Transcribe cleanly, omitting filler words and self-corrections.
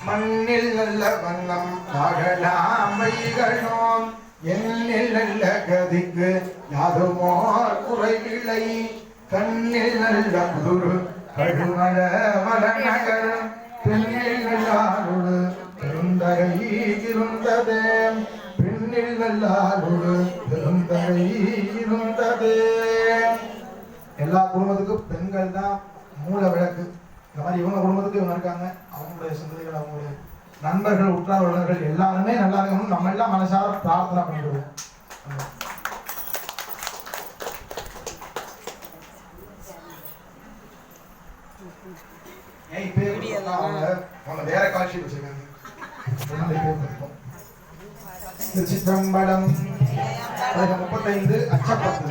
மண்ணில் நல்ல வண்ணம் ஆகலாம் வைகணோம் எண்ணில் நல்ல கதிக்கு யாதுமோ குறைவில்லை கண்ணில் நல்ல குரு கடுமல மலநகர் பெண்ணில் நல்லாளோடு பெருந்தகை இருந்ததே பெண்ணில் நல்லாளோடு பெருந்தகை இருந்ததே. எல்லா குடும்பத்துக்கும் பெண்கள் தான் மூல விளக்கு. இந்த மாதிரி இவங்க குடும்பத்துக்கு இவங்க இருக்காங்க, அவங்களுடைய சிந்தனைகள் அவங்களுடைய நண்பர்கள் உற்றார் உறவினர்கள் எல்லாருமே நல்லா இருக்கணும். நம்ம எல்லாம் மனசார பிரார்த்தனை பண்ணிடுவோம். வேற காட்சி வச்சிருக்காங்க. சிதம்பரம் 35 அச்சப்பத்து